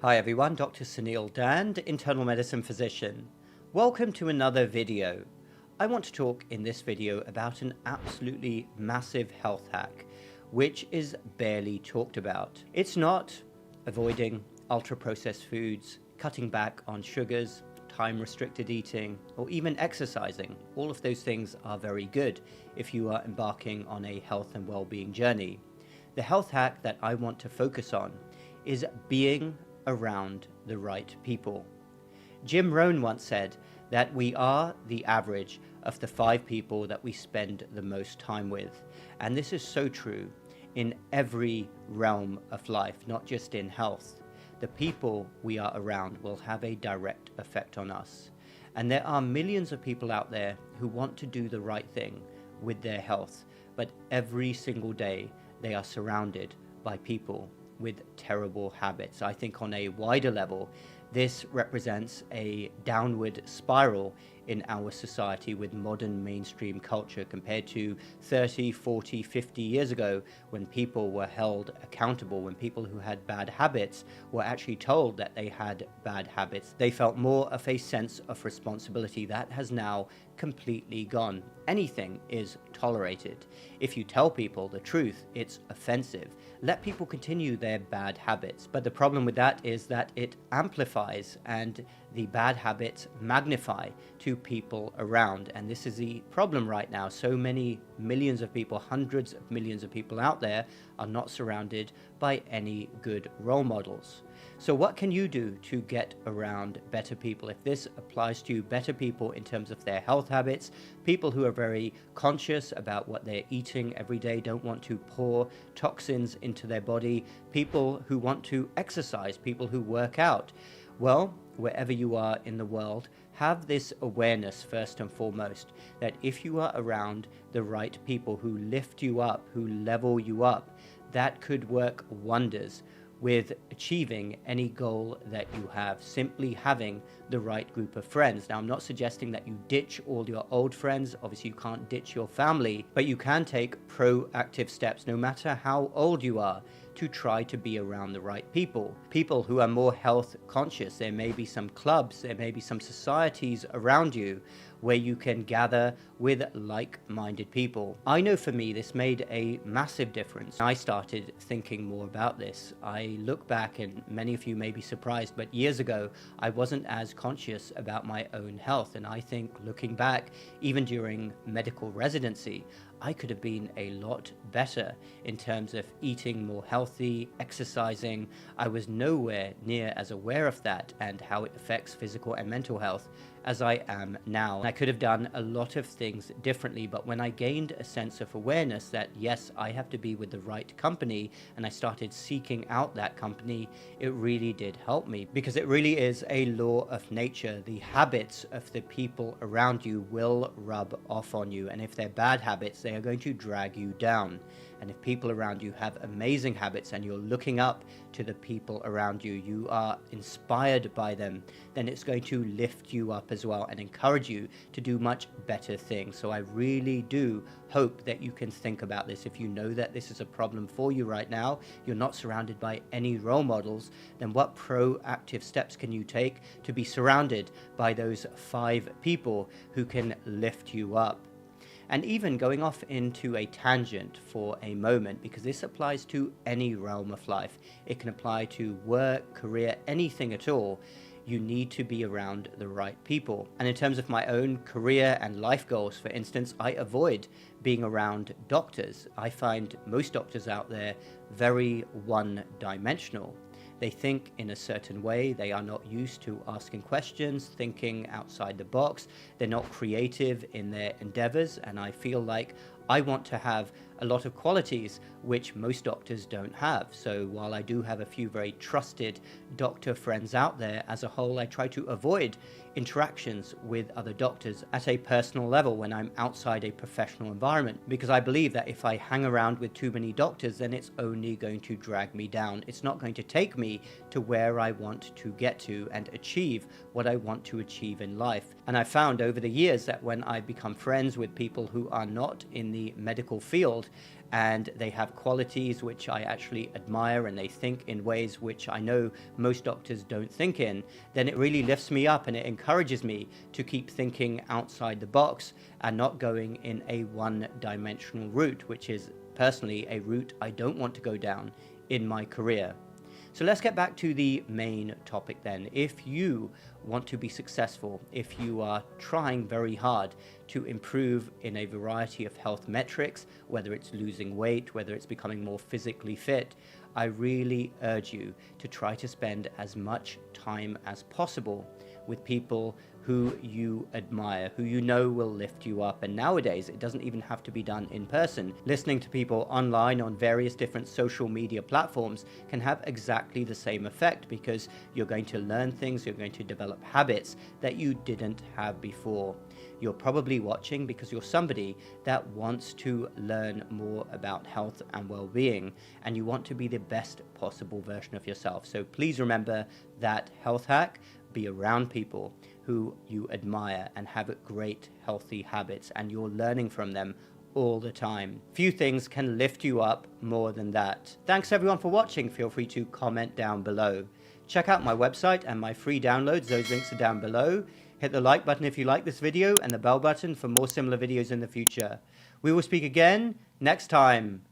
Hi everyone, Dr. Suneel Dhand, internal medicine physician. Welcome to another video. I want to talk in this video about an absolutely massive health hack, which is barely talked about. It's not avoiding ultra-processed foods, cutting back on sugars, time-restricted eating, or even exercising. All of those things are very good if you are embarking on a health and well-being journey. The health hack that I want to focus on is being around the right people. Jim Rohn once said that we are the average of the 5 people that we spend the most time with. And this is so true in every realm of life, not just in health. The people we are around will have a direct effect on us. And there are millions of people out there who want to do the right thing with their health, but every single day they are surrounded by people with terrible habits. I think on a wider level, this represents a downward spiral in our society with modern mainstream culture compared to 30, 40, 50 years ago when people were held accountable, when people who had bad habits were actually told that they had bad habits. They felt more of a sense of responsibility. That has now completely gone. Anything is tolerated. If you tell people the truth, it's offensive. Let people continue their bad habits. But the problem with that is that it amplifies and the bad habits magnify to people around. And this is the problem right now. So many millions of people, hundreds of millions of people out there are not surrounded by any good role models. So what can you do to get around better people? If this applies to better people in terms of their health habits, people who are very conscious about what they're eating every day, don't want to pour toxins into their body, people who want to exercise, people who work out. Well, wherever you are in the world, have this awareness first and foremost that if you are around the right people who lift you up, who level you up, that could work wonders with achieving any goal that you have, simply having the right group of friends. Now, I'm not suggesting that you ditch all your old friends. Obviously, you can't ditch your family, but you can take proactive steps, no matter how old you are, to try to be around the right people. People who are more health conscious. There may be some clubs, there may be some societies around you where you can gather with like-minded people. I know for me, this made a massive difference. I started thinking more about this. I look back, and many of you may be surprised, but years ago, I wasn't as conscious about my own health. And I think looking back, even during medical residency, I could have been a lot better in terms of eating more healthy, exercising. I was nowhere near as aware of that and how it affects physical and mental health as I am now. I could have done a lot of things differently, but when I gained a sense of awareness that yes, I have to be with the right company, and I started seeking out that company, it really did help me, because it really is a law of nature. The habits of the people around you will rub off on you, and if they're bad habits, they are going to drag you down. And if people around you have amazing habits and you're looking up to the people around you, you are inspired by them, then it's going to lift you up as well and encourage you to do much better things. So I really do hope that you can think about this. If you know that this is a problem for you right now, you're not surrounded by any role models, then what proactive steps can you take to be surrounded by those 5 people who can lift you up? And even going off into a tangent for a moment, because this applies to any realm of life. It can apply to work, career, anything at all. You need to be around the right people. And in terms of my own career and life goals, for instance, I avoid being around doctors. I find most doctors out there very one-dimensional. They think in a certain way. They are not used to asking questions, thinking outside the box. They're not creative in their endeavors. And I feel like I want to have a lot of qualities which most doctors don't have. So while I do have a few very trusted doctor friends out there, as a whole, I try to avoid interactions with other doctors at a personal level when I'm outside a professional environment, because I believe that if I hang around with too many doctors, then it's only going to drag me down. It's not going to take me to where I want to get to and achieve what I want to achieve in life. And I found over the years that when I become friends with people who are not in in the medical field, and they have qualities which I actually admire, and they think in ways which I know most doctors don't think in, then it really lifts me up and it encourages me to keep thinking outside the box and not going in a one-dimensional route, which is personally a route I don't want to go down in my career. So let's get back to the main topic then. If you want to be successful, if you are trying very hard to improve in a variety of health metrics, whether it's losing weight, whether it's becoming more physically fit, I really urge you to try to spend as much time as possible with people who you admire, who you know will lift you up. And nowadays, it doesn't even have to be done in person. Listening to people online on various different social media platforms can have exactly the same effect, because you're going to learn things, you're going to develop habits that you didn't have before. You're probably watching because you're somebody that wants to learn more about health and well-being, and you want to be the best possible version of yourself. So please remember that health hack: be around people who you admire and have great healthy habits, and you're learning from them all the time. Few things can lift you up more than that. Thanks everyone for watching. Feel free to comment down below. Check out my website and my free downloads. Those links are down below. Hit the like button if you like this video, and the bell button for more similar videos in the future. We will speak again next time.